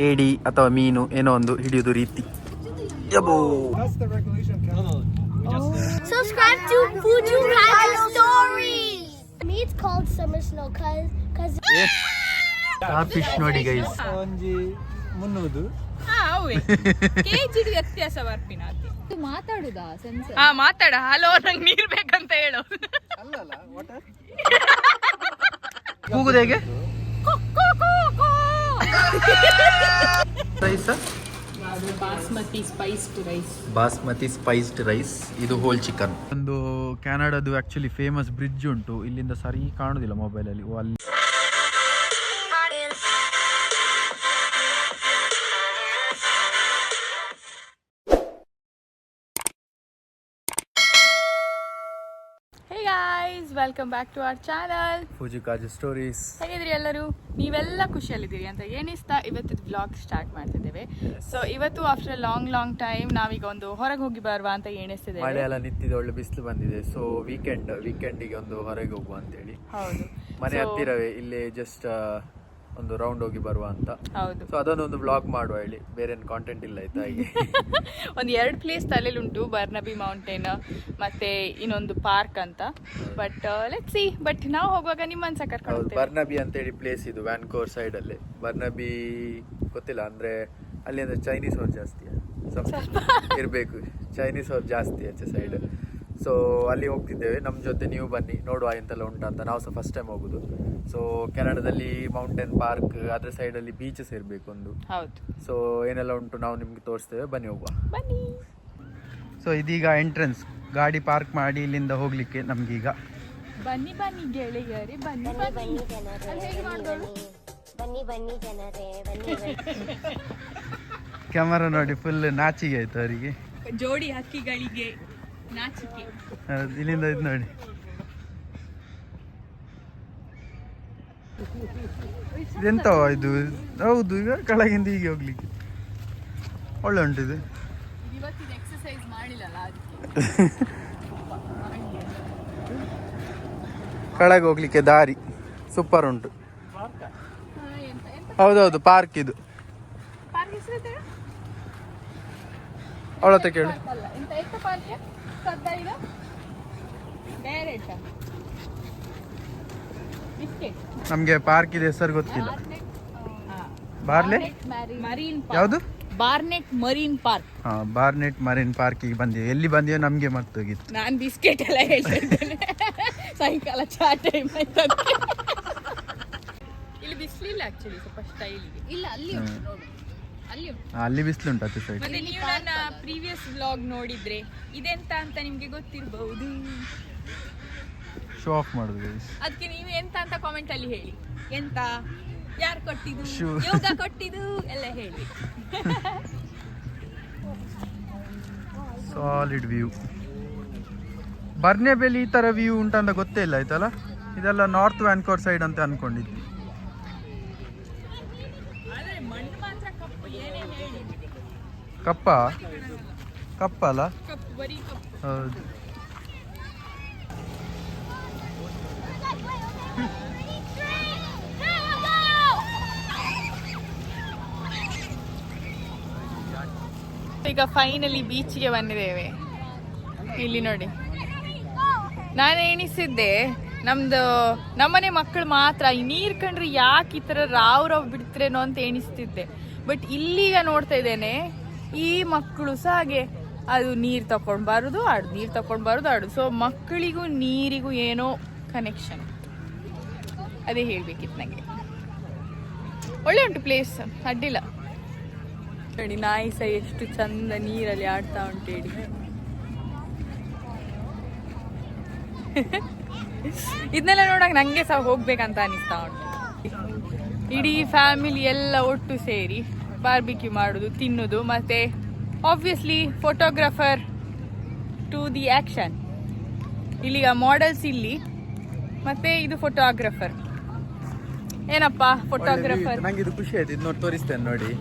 ಏಡಿ ಅಥವಾ ಮೀನು ಏನೋ ಒಂದು ಹಿಡಿಯೋದು ರೀತಿ. Subscribe to Fuju Kaiju Stories. Me it's called summer snow cause ಆ ಫಿಶ್ ನೋಡಿ ಗೈಸ್, ಒಂಜಿ 300 ಕೆಜಿ ವ್ಯತ್ಯಾಸ ಬರ್ಪಿನ ಮಾತಾಡುದಾ ಸೆನ್ಸರ್ ಮಾತಾಡ. ಹಲೋ ನಂಗೆ ನೀರ್ ಬೇಕಂತ ಹೇಳು. ಕೂಗುದು ಹೇಗೆ? Rice basmati spiced rice. ಇದು ಹೋಲ್ ಚಿಕನ್. ಒಂದು ಕ್ಯಾನಡಾದು ಆಕ್ಚುಲಿ ಫೇಮಸ್ ಬ್ರಿಡ್ಜ್ ಉಂಟು, ಇಲ್ಲಿಂದ ಸರಿ ಕಾಣುದಿಲ್ಲ ಮೊಬೈಲಲ್ಲಿ. ಅಲ್ಲಿ Hey guys, welcome back to our channel Fuji kaju stories. ಹೇಗಿದ್ರಿ ಎಲ್ಲರೂ? ನೀವೆಲ್ಲ ಖುಷಿಯಲ್ಲಿದ್ದೀರಿ ಅಂತ ಏನಿಸ್ತಾ ಇವತ್ತು ವ್ಲಾಗ್ ಸ್ಟಾರ್ಟ್ ಮಾಡ್ತಿದ್ದೇವೆ. ಸೊ ಇವತ್ತು ಆಫ್ಟರ್ ಲಾಂಗ್ ಟೈಮ್ ನಾವೀಗ ಒಂದು ಹೊರಗೆ ಹೋಗಿ ಬರುವ ಅಂತ ಎಣಿಸ್ತಿದ್ದೇವೆ. ಮಳೆ ಎಲ್ಲ ನಿಂತಿದೆ, ಒಳ್ಳೆ ಬಿಸಿಲು ಬಂದಿದೆ. ಸೊ ವೀಕೆಂಡಿಗೆ ಒಂದು ಹೊರಗೆ ಹೋಗುವ ಅಂತೇಳಿ. ಹೌದು, ಮನೆ ಹತ್ತಿರವೇ, ಇಲ್ಲೇ ಜಸ್ಟ್ ಒಂದು ರೌಂಡ್ ಹೋಗಿ ಬರುವ ಅಂತ. ಹೌದು. ಸೊ ಅದನ್ನೊಂದು ಬ್ಲಾಗ್ ಮಾಡುವ ಹೇಳಿ, ಬೇರೆ ಏನು ಕಾಂಟೆಂಟ್ ಇಲ್ಲ ಆಯ್ತಾ. ಹೀಗೆ ಒಂದು 2 ಪ್ಲೇಸ್ ತಲೆಯಲ್ಲಿ ಉಂಟು, ಬರ್ನಬಿ ಮೌಂಟೇನ್ ಮತ್ತೆ ಇನ್ನೊಂದು ಪಾರ್ಕ್ ಅಂತ. But let's see. ಬಟ್ ನಾವು ಹೋಗುವಾಗ ನಿಮ್ಮನ್ನ ಸಹ ಕರ್ಕೊಂಡು ಹೋಗ್ತೇವೆ. ಬರ್ನಬಿ ಅಂತೇಳಿ ಪ್ಲೇಸ್ ಇದು ವ್ಯಾನ್ಕೋರ್ ಸೈಡ್ ಅಲ್ಲಿ. ಬರ್ನಬಿ ಗೊತ್ತಿಲ್ಲ ಅಂದ್ರೆ ಅಲ್ಲಿ ಅಂದ್ರೆ ಚೈನೀಸ್ ಅವ್ರು ಜಾಸ್ತಿ ಇರ್ಬೇಕು, ಚೈನೀಸ್ ಅವ್ರು ಜಾಸ್ತಿ ಆಚೆ ಸೈಡ್. ಸೊ ಅಲ್ಲಿ ಹೋಗ್ತಿದ್ದೇವೆ. ನಮ್ಮ ಜೊತೆ ನೀವು ಬನ್ನಿ, ನೋಡುವ ಎಂತೆಲ್ಲ ಉಂಟಂತ. ನಾವು ಸಹ ಫಸ್ಟ್ ಟೈಮ್ ಹೋಗುದು. ಸೊ ಕೆನಡಾದಲ್ಲಿ ಮೌಂಟೇನ್ ಪಾರ್ಕ್, ಅದ್ರ ಸೈಡ್ ಅಲ್ಲಿ ಬೀಚಸ್ ಇರ್ಬೇಕು ಒಂದು. ಹೌದು. ಸೊ ಏನೆಲ್ಲ ಉಂಟು ನಾವು ನಿಮ್ಗೆ ತೋರಿಸ್ತೇವೆ, ಬನ್ನಿ ಹೋಗುವ. ಬನ್ನಿ. ಸೊ ಇದೀಗ ಎಂಟ್ರೆನ್ಸ್, ಗಾಡಿ ಪಾರ್ಕ್ ಮಾಡಿ ಇಲ್ಲಿಂದ ಹೋಗ್ಲಿಕ್ಕೆ ನಮ್ಗೀಗ. ಬನ್ನಿ ಬನ್ನಿ ಗೆಳೆಯರೇ, ಬನ್ನಿ ಬನ್ನಿ ಜನರೇ. ಕ್ಯಾಮರಾ ನೋಡಿ ಫುಲ್ ನಾಚಿಗೆ ಆಯ್ತು ಅವರಿಗೆ. ಜೋಡಿ ಹಕ್ಕಿಗಳಿಗೆ ನಾಚಿಕೆ. ಇಲ್ಲಿಂದ ಇದು ನೋಡಿ, ಎಂತವ ಇದು? ಹೌದು, ಈಗ ಕೆಳಗಿಂದ ಹೀಗೆ ಹೋಗ್ಲಿಕ್ಕೆ ಒಳ್ಳೆ ಉಂಟು ಇದು. ಇವತ್ತಿನ ಎಕ್ಸರ್ಸೈಸ್ ಮಾಡಿಲ್ಲಲ್ಲ ಅದಕ್ಕೆ. ಕೆಳಗೆ ಹೋಗ್ಲಿಕ್ಕೆ ದಾರಿ ಸೂಪರ್ ಉಂಟು. ಹೌದೌದು, ಪಾರ್ಕ್ ಇದು. ಪಾರ್ಕ್ ಹೆಸರು ಅವಳತ್ತ ಕೇಳು. ಎಂತ ಎಂತ ಪಾರ್ಕ್ ಸದ್ದ ಇದು ಡೈರೆಕ್ಟ್ ಬಿಸ್ಕೆಟ್. ನಮ್ಗೆ ಪಾರ್ಕ್ ಇದೆ ಹೆಸರು ಗೊತ್ತಿಲ್ಲ. ಬಾರ್ಲೆ ಮರೀನ್ ಯಾವುದು? ಬಾರ್ನೆಟ್ ಮರೀನ್ ಪಾರ್ಕ್. ಬಾರ್ನೆಟ್ ಮರೀನ್ ಪಾರ್ಕಿಗೆ ಬಂದಿವೆ. ಎಲ್ಲಿ ಬಂದಿವೆ ನಮ್ಗೆ ಮರ್ತೋಗಿತ್ತು. ನಾನು ಬಿಸ್ಕೆಟ್ ಎಲ್ಲ ಹೇಳ್ತಿದ್ದೇನೆ. ಸಾಯಂಕಾಲ ಚಾ ಟೈಮ್ ಆಯ್ತು. ಇಲ್ಲಿ ಬಿಸಿಲಿಲ್ಲ ಆಕ್ಚುಲಿ, ಸ್ವಲ್ಪ ಸ್ಟೈಲಿಗೆ ಇಲ್ಲ. ಅಲ್ಲಿ ನೋಡು, ಅಲ್ಲಿ ಬಿಸಿಲು ಉಂಟು ಆಚೆ ಸೈಡ್. ಮತ್ತೆ ನೀವು ನನ್ನ ಪ್ರೀವಿಯಸ್ ವ್ಲಾಗ್ ನೋಡಿದ್ರೆ ಇದೆಂತ ಅಂತ ನಿಮ್ಗೆ ಗೊತ್ತಿರಬಹುದು. ಶೋ ಆಫ್ ಮಾಡುದು ಗೈಸ್. ಅದಕ್ಕೆ ನೀವು ಎಂತ ಅಂತ ಕಾಮೆಂಟ್ ಅಲ್ಲಿ ಹೇಳಿ. ಎಂತ, ಯಾರು ಕೊಟ್ಟಿದ್ದು, Shoe. ಯೋಗ ಕೊಟ್ಟಿದ್ದು ಎಲ್ಲ ಹೇಳಿ. Solid view. ಬರ್ನೇಬೆಲಿ ಈ ತರ ವ್ಯೂ ಉಂಟಂತ ಗೊತ್ತೇ ಇಲ್ಲ ಆಯ್ತಲ್ಲ. ಇದೆಲ್ಲ ನಾರ್ತ್ ವ್ಯಾನ್ಕೋರ್ ಸೈಡ್ ಅಂತ ಅನ್ಕೊಂಡಿದ್ವಿ. ಮಣ್ಣು ಮಾತ್ರ ಕಪ್ಪು, ಏನೇ ಹೇಳಿ. ಕಪ್ಪ ಅಲ್ಲ? ಕಪ್ಪು, ಬರೀ ಕಪ್ಪು. ಹೌದು. ಈಗ ಫೈನಲಿ ಬೀಚ್ಗೆ ಬಂದಿದ್ದೇವೆ. ಇಲ್ಲಿ ನೋಡಿ, ನಾನು ಎಣಿಸಿದ್ದೆ ನಮ್ಮನೆ ಮಕ್ಕಳು ಮಾತ್ರ ಈ ನೀರು ಕಂಡ್ರೆ ಯಾಕೆ ಈ ಥರ ರಾವ್ ಬಿಡ್ತಿರೇನೋ ಅಂತ ಎಣಿಸ್ತಿದ್ದೆ. ಬಟ್ ಇಲ್ಲಿಗ ನೋಡ್ತಾ ಇದ್ದೇನೆ, ಈ ಮಕ್ಕಳು ಸಹ ಹಾಗೆ ಅದು ನೀರು ತಗೊಂಡು ಬರೋದು ಆಡೋದು, ನೀರು ತಗೊಂಡು ಬರೋದು ಆಡೋದು. ಸೊ ಮಕ್ಕಳಿಗೂ ನೀರಿಗೂ ಏನೋ ಕನೆಕ್ಷನ್, ಅದೇ ಹೇಳ್ಬೇಕಿತ್ತು ನನಗೆ. ಒಳ್ಳೆ ಉಂಟು ಪ್ಲೇಸ್, ಅಡ್ಡಿಲ್ಲ. ನೋಡಿ ನಾಯಿ ಸಹ ಎಷ್ಟು ಚಂದ ನೀರಲ್ಲಿ ಆಡ್ತಾ ಉಂಟು ಹೇಳಿ. ಇದನ್ನೆಲ್ಲ ನೋಡಕ್ ನಂಗೆ ಸಹ ಹೋಗ್ಬೇಕಂತ ಅನಿಸ್ತಾ ಉಂಟು. ಇಡೀ ಫ್ಯಾಮಿಲಿ ಎಲ್ಲ ಒಟ್ಟು ಸೇರಿ ಬಾರ್ಬಿಕ್ಯೂ ಮಾಡೋದು, ತಿನ್ನೋದು, ಮತ್ತೆ obviously photographer to the action. ಇಲ್ಲಿಗ ಮಾಡೆಲ್ಸ್ ಇಲ್ಲಿ, ಮತ್ತೆ ಇದು ಫೋಟೋಗ್ರಾಫರ್. ಏನಪ್ಪ ಫೋಟೋಗ್ರಾಫರ್? ನಂಗೆ ಇದು ಖುಷಿ ಆಯ್ತು. ಇದು ನೋಡಿ ತೋರಿಸ್ತೇನೆ ನೋಡಿ.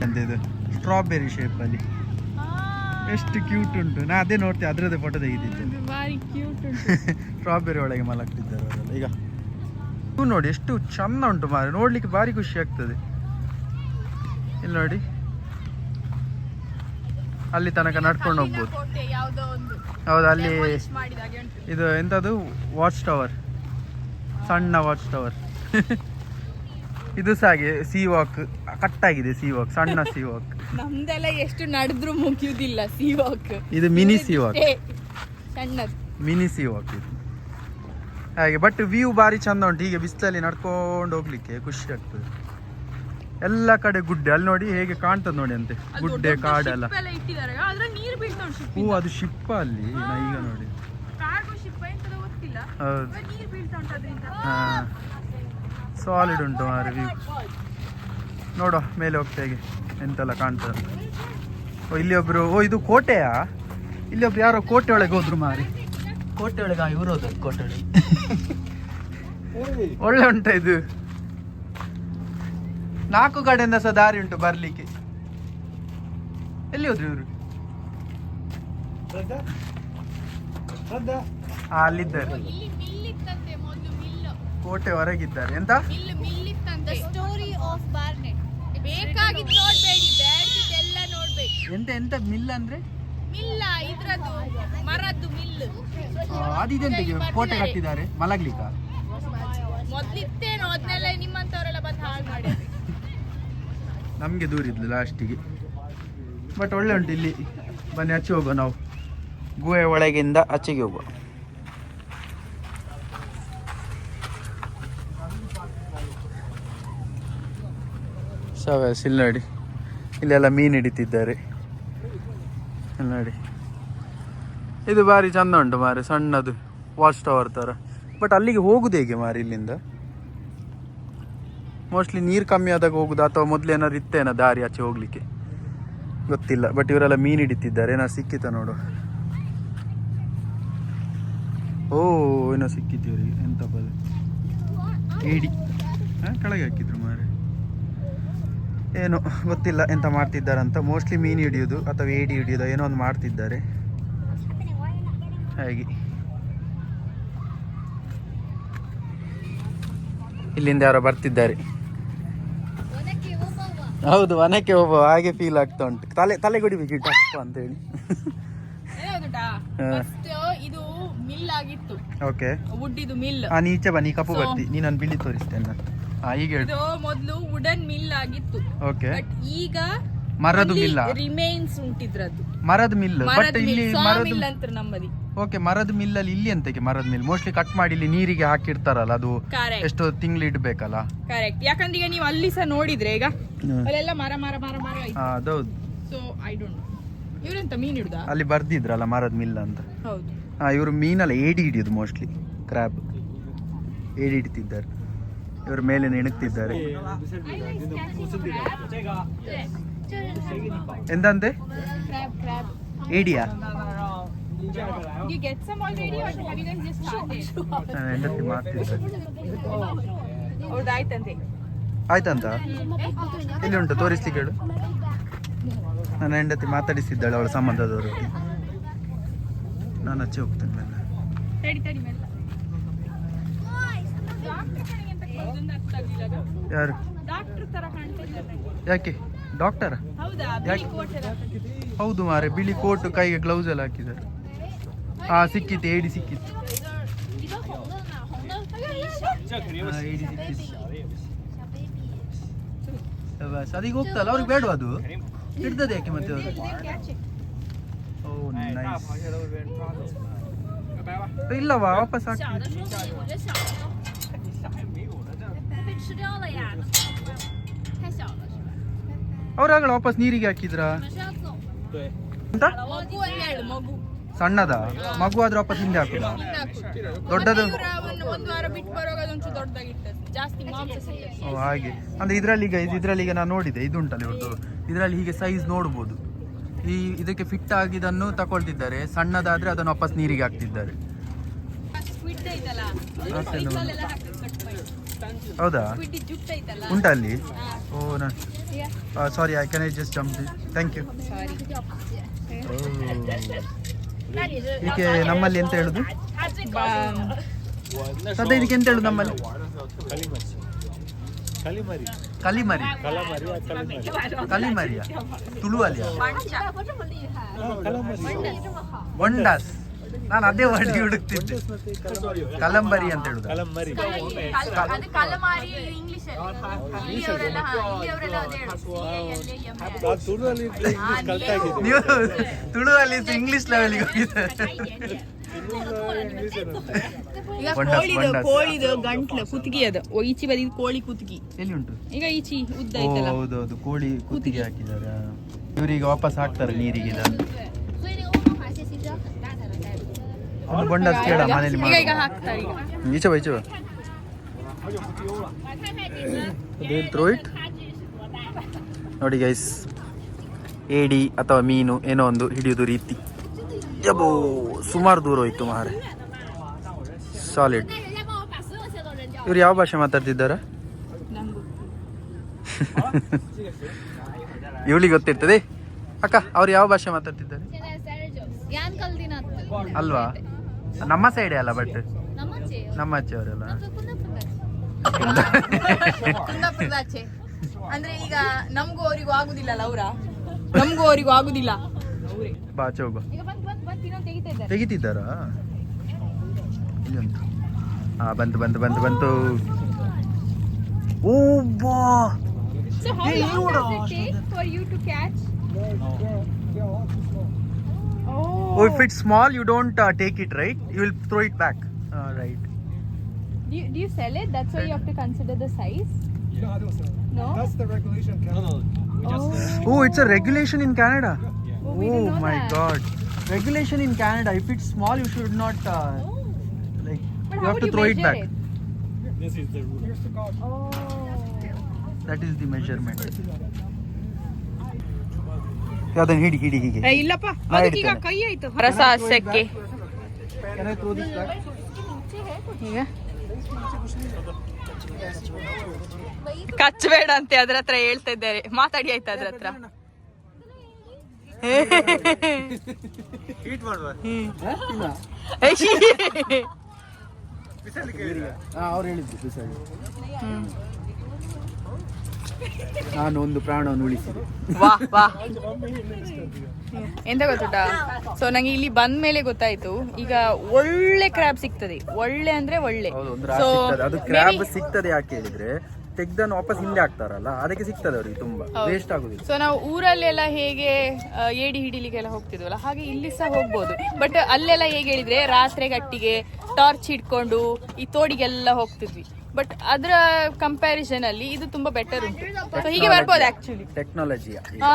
ಇದು ಸ್ಟ್ರಾಬೆರಿ ಶೇಪ್ ಅಲ್ಲಿ ಎಷ್ಟು ಕ್ಯೂಟ್ ಉಂಟು. ನಾ ಅದೇ ನೋಡ್ತೇನೆ, ಅದ್ರದ್ದೇ ಫೋಟೋ ತೆಗಿತಿದ್ದೆ. ಬಾರಿ ಕ್ಯೂಟ್ ಉಂಟು. ಸ್ಟ್ರಾಬೆರಿ ಒಳಗೆ ಮಲಗ್ತಿದ್ದಾರೆ ಅವರೆಲ್ಲ. ಈಗ ಹೂ ನೋಡಿ ಎಷ್ಟು ಚಂದ ಉಂಟು ಮಾರೆ, ನೋಡ್ಲಿಕ್ಕೆ ಭಾರಿ ಖುಷಿ ಆಗ್ತದೆ. ಇಲ್ಲಿ ನೋಡಿ, ಅಲ್ಲಿ ತನಕ ನಡ್ಕೊಂಡು ಹೋಗ್ಬೋದು. ಕೋಟೆ ಯಾವುದೋ ಒಂದು ಹೌದು, ಅಲ್ಲಿ ಮಾಡಿದಾಗೆ ಉಂಟು. ಇದು ಎಂಥದ್ದು ವಾಚ್ ಟವರ್, ಸಣ್ಣ ವಾಚ್ ಟವರ್. ಇದು ಸಹ ಹಾಗೆ ಸೀ ವಾಕ್, ಕಟ್ಟಾಗಿದೆ ಸೀ ವಾಕ್, ಸಣ್ಣ ಸೀ ವಾಕ್. ನಮ್ದೆಲ್ಲ ಎಷ್ಟು ನಡೆದ್ರು ಮುಗಿಯುವುದಿಲ್ಲ ಸೀ ವಾಕ್. ಇದು ಮಿನಿ ಸೀ ವಾಕ್, ಸಣ್ಣದು ಮಿನಿ ಸೀ ವಾಕ್ ಇದು ಹಾಗೆ. ಬಟ್ ವ್ಯೂ ಭಾರಿ ಚಂದ ಉಂಟು, ಹೀಗೆ ಬಿಸಿಲಲ್ಲಿ ನಡ್ಕೊಂಡು ಹೋಗ್ಲಿಕ್ಕೆ ಖುಷಿ ಆಗ್ತದೆ. ಎಲ್ಲ ಕಡೆ ಗುಡ್ಡೆ, ಅಲ್ಲಿ ನೋಡಿ ಹೇಗೆ ಕಾಣ್ತದೆ ನೋಡಿ ಅಂತೆ, ಗುಡ್ಡೆ ಕಾಡೆಲ್ಲ. ಇಟ್ಟಿದ್ದಾರೆ, ಅದ್ರಲ್ಲಿ ನೀರು ಬೀಳ್ತಾ ಉಂಟು. ಅದು ಶಿಪ್ ಅಲ್ಲಿ, ನಾ ಈಗ ನೋಡಿ. ಕಾರ್ಗೋ ಶಿಪ್ ಎಂತದ ಗೊತ್ತಿಲ್ಲ, ಹೌದು, ನೀರು ಬೀಳ್ತಾ ಉಂಟು ಅದರಿಂದ. ಸಾಲಿಡ್ ಉಂಟು ಮಾರೆ ವ್ಯೂ. ನೋಡುವ ಮೇಲೆ ಹೋಗ್ತಾ ಹೇಗೆ ಎಂತೆಲ್ಲ ಕಾಣ್ತದೆ. ಇಲ್ಲಿ ಒಬ್ರು, ಇದು ಕೋಟೆಯಾ? ಇಲ್ಲಿ ಒಬ್ರು ಯಾರೋ ಕೋಟೆ ಒಳಗೆ ಹೋದ್ರು ಮಾರಿ. ಕೋಟೆ ಒಳಗೆ ಇವರು ಹೋದ ಕೋಟೆ ಒಳಗೆ. ಒಳ್ಳೆ ಉಂಟ ಇದು, 4 ಕಡೆಯಿಂದ ಸಹ ದಾರಿ ಉಂಟು ಬರ್ಲಿಕ್ಕೆ. ಎಲ್ಲಿ ಹೋದ್ರು ಇವರು? ಅಲ್ಲಿದ್ದಾರೆ, ಇಲ್ಲಿ ಮಿಲ್ ಇತ್ತಂತೆ ಮೊದಲು, ಮಿಲ್ ಕೋಟೆ ಹೊರಗಿದ್ದಾರೆ. ಎಂತ ಮಿಲ್ ಇತ್ತಂತೆ. Story of ಬಾರ್ನೆಟ್. ಬೇಕಾಗಿದ್ದು ನೋಡ್ಬೇಡಿ, ಬೇಡದಿದ್ದೆಲ್ಲ ನೋಡ್ಬೇಕು. ಎಂತ ಮಿಲ್ ಅಂದ್ರೆ? ಮಿಲ್ಲ ಇದ್ರದ್ದು, ಮರದ್ದು ಮಿಲ್. ಅದಿದೆಂತಕ್ಕೆ ಕೋಟೆ ಕಟ್ಟಿದ್ದಾರೆ ಮಲಗ್ಲಿಕ್ಕ? ಮೊದ್ಲಿತ್ತೇನೋ, ಅದನ್ನೆಲ್ಲ ನಿಮ್ಮಂತವರೆಲ್ಲ ಬಂದು ಹಾಳು ಮಾಡಿ. ನಮಗೆ ದೂರ ಇದ್ಲು ಲಾಸ್ಟಿಗೆ, ಬಟ್ ಒಳ್ಳೆ ಉಂಟು ಇಲ್ಲಿ. ಬನ್ನಿ ಆಚೆ ಹೋಗುವ, ನಾವು ಗುಹೆ ಒಳಗಿಂದ ಆಚೆಗೆ ಹೋಗುವ. ಸವಾಸ್ ಇಲ್ಲಿ ನೋಡಿ, ಇಲ್ಲೆಲ್ಲ ಮೀನು ಹಿಡಿತಿದ್ದಾರೆ. ಇಲ್ಲಿ ನೋಡಿ, ಇದು ಭಾರಿ ಚಂದ ಉಂಟು ಮಾರೆ, ಸಣ್ಣದು ವಾಚ್ ಟವರ್ ಥರ. ಬಟ್ ಅಲ್ಲಿಗೆ ಹೋಗುದು ಹೇಗೆ ಮಾರಿ ಇಲ್ಲಿಂದ? ಮೋಸ್ಟ್ಲಿ ನೀರು ಕಮ್ಮಿ ಆದಾಗ ಹೋಗುದು, ಅಥವಾ ಮೊದಲು ಏನಾದ್ರು ಇತ್ತೇನೋ ದಾರಿ ಆಚೆ ಹೋಗ್ಲಿಕ್ಕೆ, ಗೊತ್ತಿಲ್ಲ. ಬಟ್ ಇವರೆಲ್ಲ ಮೀನು ಹಿಡಿತಿದ್ದಾರೆ, ಏನೋ ಸಿಕ್ಕಿತ ನೋಡು. ಓ, ಏನೋ ಸಿಕ್ಕಿತ್ತು ಇವರಿಗೆ, ಎಂತ ಬದು ಏಡಿ ಕೆಳಗೆ ಹಾಕಿದ್ರು ಮಾರೆ. ಏನೋ ಗೊತ್ತಿಲ್ಲ ಎಂತ ಮಾಡ್ತಿದ್ದಾರಂತ. ಮೋಸ್ಟ್ಲಿ ಮೀನು ಹಿಡಿಯೋದು ಅಥವಾ ಏಡಿ ಹಿಡಿಯೋದು ಏನೋ ಒಂದು ಮಾಡ್ತಿದ್ದಾರೆ ಹಾಗೆ. ಇಲ್ಲಿಂದ ಯಾರೋ ಬರ್ತಿದ್ದಾರೆ. ಹೌದು, ವನಕ್ಕೆ ಹೋಗುವ ಹಾಗೆ ಫೀಲ್ ಆಗ್ತಾ ಉಂಟು. ತಲೆ ಗುಡಿಬೇಕು ಟಪ್ಪ ಅಂತ ಹೇಳಿ. ಇದು ಮಿಲ್ ಆಗಿತ್ತು. ಓಕೆ, ವುಡ್ ಇದು ಮಿಲ್. ನೀಚೆ ಬನ್ನಿ, ಕಪ್ಪು ಬರ್ತಿ, ನೀನು ನಾನು ಬಿಳಿ ತೋರಿಸ್ತೇನೆ. ಈಗ ಇದು ಮೊದಲು ವುಡನ್ ಮಿಲ್ ಆಗಿತ್ತು. ಓಕೆ, ಬಟ್ ಈಗ ಮರದ ಮಿಲ್ಲ, ರಿಮೈನ್ಸ್ ಉಂಟಿದ್ರದ್ದು ಮರದ ಮಿಲ್. ಬಟ್ ಇಲ್ಲಿ ಮರದ ಮಿಲ್ ಅಂತ ನಮ್ಮದಿ. ಓಕೆ, ಮರದ ಮಿಲ್ ಅಲ್ಲಿ ಇಲ್ಲಿ ಎಂತಕ್ಕೆ ಮರದ ಮಿಲ್? ಮೋಸ್ಟ್ಲಿ ಕಟ್ ಮಾಡಿ ಇಲ್ಲಿ ನೀರಿಗೆ ಹಾಕಿರ್ತಾರಲ್ಲ, ಅದು ಎಷ್ಟು ತಿಂಗಳು ಇಡ್ಬೇಕಲ್ಲ. ಕರೆಕ್ಟ್, ಯಾಕಂದ್ರೆ ಈಗ ನೀವು ಅಲ್ಲಿ ಸಹ ನೋಡಿದ್ರೆ ಈಗ ಅಲ್ಲೆಲ್ಲ ಮರ ಮರ ಮರ ಮರ ಐತೆ. ಅದೌದು. ಸೊ ಐ ಡೋಂಟ್ ನೋ ಇವ್ರೆಂತ ಮೀನ್ ಹಿಡ್ದ ಅಲ್ಲಿ ಬರ್ದಿದ್ರಲ್ಲ ಮರದ ಮಿಲ್ ಅಂತ. ಹೌದು, ಇವರು ಮೀನಲ್ಲ ಏಡಿ ಹಿಡಿಯೋದು, ಮೋಸ್ಟ್ಲಿ ಕ್ರ್ಯಾಬ್ ಏಡಿ ಹಿಡಿತಿದ್ದಾರೆ. ಇವರು ಮೇಲೆ ನೆಣಕ್ತಿದ್ದಾರೆ. ಎಂದಂತೆ ಏಡಿಯಾ? you get some already or have you guys just started? ಹೆಂಡತಿ ಮಾಡ್ತಿದ್ದಾರೆ. ಹೌದು, ಆಯ್ತಂತೆ. ಆಯ್ತಂತ ಇಲ್ಲಿ ಉಂಟು, ತೋರಿಸ್ಲಿಕ್ಕೆ ಹೇಳು. ನನ್ನ ಹೆಂಡತಿ ಮಾತಾಡಿಸಿದ್ದಾಳೆ ಅವಳ ಸಂಬಂಧದವರು. ನಾನು ಆಚೆ ಹೋಗ್ತೇನೆ ಮೇಲೆ. ತಡಿ ಮೇಲೆ ಯಾರು? ಡಾಕ್ಟರ್ ತರ ಕಾಣ್ತಿದ್ದಾರೆ. ಯಾಕೆ ಡಾಕ್ಟರ್? ಹೌದಾ? ಯಾಕೆ? ಬಿಳಿ ಕೋಟ್ ಎಲ್ಲ ಹಾಕಿದ್ದಾರೆ. ಹೌದು ಮಾರೆ, ಬಿಳಿ ಕೋಟ್, ಕೈಗೆ ಗ್ಲೌಸ್ ಎಲ್ಲ ಹಾಕಿದ್ದಾರೆ. ಸಿಕ್ಕಿತ್ತು, ಏಡಿ ಸಿಕ್ಕಿತ್ತು. ಏಡಿ ಸಿಕ್ಕಿತ್ತು. ಅದೀಗ ಹೋಗ್ತಲ್ಲ, ಅವ್ರಿಗೆ ಬೇಡ ಅದು ಹಿಡ್ದದೆ ಯಾಕೆ ಮತ್ತೆ ಅವರು? ಓ ನೈಸ್. ಇಲ್ಲವಾ, ವಾಪಸ್ ಹಾಕಿ. ಅವ್ರಾಗಲ ವಾಪಸ್ ನೀರಿಗೆ ಹಾಕಿದ್ರಾ? ಎಂತ ಸಣ್ಣದ ಮಗು ಆದ್ರೆ ವಾಪಸ್ ಹಿಂದೆ ಹಾಕುದ? ದೊಡ್ಡದು ಒಂದು ವಾರ ಬಿಟ್ಟು ಬರುವಾಗ ಅದೊಂಚೂರು ದೊಡ್ಡದಾಗಿರ್ತದೆ, ಜಾಸ್ತಿ ಮಾಂಸ ಸಿಗ್ತದೆ. ಓ ಹಾಗೆ. ಅಂದ್ರೆ ಇದ್ರಲ್ಲಿ ಈಗ ನಾನು ನೋಡಿದೆ, ಇದು ಉಂಟಲ್ಲ ಇವ್ರದ್ದು, ಇದರಲ್ಲಿ ಹೀಗೆ ಸೈಜ್ ನೋಡ್ಬೋದು. ಇದಕ್ಕೆ ಫಿಟ್ ಆಗಿದ್ದನ್ನು ತಗೊಳ್ತಿದ್ದಾರೆ, ಸಣ್ಣದಾದ್ರೆ ಅದನ್ನು ವಾಪಸ್ ನೀರಿಗೆ ಹಾಕ್ತಿದ್ದಾರೆ. ಹೌದಾ? ಉಂಟಾ ಅಲ್ಲಿ? Oh sorry, I can I just jump? Thank you. ಇದಕ್ಕೆ ನಮ್ಮಲ್ಲಿ ಎಂತ ಹೇಳುದು ಸದ್ಯ? ಇದಕ್ಕೆ ಎಂತ ಹೇಳುದು ನಮ್ಮಲ್ಲಿ? ಕಲಿಮರಿ ಕಲಿಮರಿಯ ತುಳುವಲ್ಲಿಯ ವಂಡಾಸ್ ನಾನು ಅದೇ ವರ್ಡ್ ಹುಡುಕ್ತಿದ್ದೆ ಕಲಂಬರಿ ಅಂತ ಹೇಳುದು ನೀವು ತುಳುವಲ್ಲಿ ಇಂಗ್ಲಿಷ್ ಲೆವೆಲ್ಗೆ ಹೋಗಿದ್ದಾರೆ ಈಗ ಕೋಳಿದು ಗಂಟ್ಲು ಕುತ್ತಿಗೆ ಅದು ಈಚಿ ಬದಿ ಕೋಳಿ ಕುತ್ತಿಗೆ ಎಲ್ಲಿ ಉಂಟು ಈಗ ಈಚಿ ಉದ್ದ ಓ, ಐತಲ್ಲ ಹೌದೌದು ಕೋಳಿ ಕುತ್ತಿಗೆ ಹಾಕಿದ್ದಾರೆ ಇವ್ರಿಗೆ ವಾಪಸ್ ಹಾಕ್ತಾರೆ ನೀರಿಗೆ ಗೊಂಡಸ್ ಕೇಳ ಮನೇಲಿ ಈಗ ಈಗ ಹಾಕ್ತಾರೆ ಈಗ ಈಚೆ ಬಾ ಥ್ರೋ ಇಟ್ ನೋಡಿ ಗೈಸ್ ಏಡಿ ಅಥವಾ ಮೀನು ಏನೋ ಒಂದು ಹಿಡಿಯೋದು ರೀತಿ ಯಬೋ ಸುಮಾರು ದೂರ ಹೋಯ್ತು ಮಾರೆ ಸಾಲಿಡ್ ಇವ್ರು ಯಾವ ಭಾಷೆ ಮಾತಾಡ್ತಿದ್ದಾರ ಇವಳಿಗೆ ಗೊತ್ತಿರ್ತದೆ ಅಕ್ಕ ಅವ್ರು ಯಾವ ಭಾಷೆ ಮಾತಾಡ್ತಿದ್ದಾರೆ ಯಾನ್ ಕಲ್ದಿನ ಅಲ್ವಾ ನಮ್ಮ ಸೈಡೇ ಅಲ್ಲ ಬಟ್ ನಮ್ಮ ಆಚೆ ಅವರೆಲ್ಲ ಕುಂದಾಪುರದ ಆಚೆ ಅಂದ್ರೆ ಈಗ ನಮಗೂ ಅವ್ರಿಗೂ ಆಗುದಿಲ್ಲ ಅವ್ರ ನಮಗೂ ಅವ್ರಿಗೂ ಆಗುದಿಲ್ಲ ಬಾಚೆ ಹೋಗು ಈಗ ಬಂದ್ ಇನ್ನೊಂದು ತೆಗಿತಾ ಇದ್ದಾರೆ ತೆಗಿತಿದ್ದಾರಾ ಇಲ್ಲಿ ಉಂಟು ಹಾ ಬಂತು ಓ ಬಾ So how long does it take for you to catch? Oh, if it's small, you don't take it, right? You will throw it back. Right. Do you sell it? That's why you have to consider the size. No, I don't sell it. No. That's the regulation. Oh, it's a regulation in Canada. Oh, we didn't know my that. God. Regulation in Canada. If it's small, you should not like. But You how have would to you throw it measure back. it? This is the rule. Here's the God. Oh. That is the measurement. ಅದನ್ನ ಹಿಡಿ ಹೀಗೆ. ಇಲ್ಲಪ್ಪ ನಾ ಅದಕ್ಕೀಗ ಹಿಡಿತೇನೆ. ಕೈ ಆಯ್ತು ರಸಹಾಸ್ಯಕ್ಕೆ Can I throw this back? ಈಗ ಕಚ್ಚಬೇಡ ಅಂತೆ ಅದ್ರ ಹತ್ರ ಹೇಳ್ತಾ ಇದ್ದಾರೆ ಮಾತಾಡಿ ಆಯ್ತು ಅದ್ರ ಹತ್ರ Heat ಮಾಡುವ. ಅವ್ರು ಹೇಳಿದ್ದು ಬಿಸಾಡಿ. ನಾನು ಒಂದು ಪ್ರಾಣವನ್ನು ಉಳಿಸಿದೆ. ವಾ ವಾ ಎಂತ ಗೊತ್ತುಂಟಾ ಸೊ ನಂಗೆ ಇಲ್ಲಿ ಬಂದ ಮೇಲೆ ಗೊತ್ತಾಯ್ತು ಈಗ ಒಳ್ಳೆ ಕ್ರ್ಯಾಬ್ ಸಿಗ್ತದೆ ಒಳ್ಳೆ ಅಂದ್ರೆ ಒಳ್ಳೆ ಹೌದು, ಒಂದು ರಾಶಿ ಸಿಗ್ತದೆ. ಅದು ಕ್ರ್ಯಾಬ್ ಸಿಗ್ತದೆ ಯಾಕೆ ಹೇಳಿದ್ರೆ ತೆಗ್ದನ್ನು ವಾಪಸ್ ಹಿಂದೆ ಹಾಕ್ತಾರಲ್ಲ ಅದಕ್ಕೆ ಸಿಗ್ತದೆ ಅವ್ರಿಗೆ ತುಂಬಾ ವೇಸ್ಟ್ ಆಗುದಿಲ್ಲ. ಸೊ ನಾವು ಊರಲ್ಲೆಲ್ಲ ಹೇಗೆ ಏಡಿ ಹಿಡಿಲಿಕ್ಕೆಲ್ಲ ಹೋಗ್ತಿದ್ವಲ್ಲ ಹಾಗೆ ಇಲ್ಲಿ ಸಹ ಹೋಗ್ಬೋದು ಬಟ್ ಅಲ್ಲೆಲ್ಲ ಹೇಗೆ ಹೇಳಿದ್ರೆ ರಾತ್ರಿ ಗಟ್ಟಿಗೆ ಟಾರ್ಚ್ ಹಿಡ್ಕೊಂಡು ಈ ತೋಡಿಗೆಲ್ಲ ಹೋಗ್ತಿದ್ವಿ ಬಟ್ ಅದರ ಕಂಪ್ಯಾರಿಸನ್ ಅಲ್ಲಿ ಇದು ತುಂಬಾ ಬೆಟರ್ ಉಂಟು ಸೊ ಹೀಗೆ ಬರ್ಬೋದು ಆಕ್ಚುಲಿ ಟೆಕ್ನಾಲಜಿ ಹಾ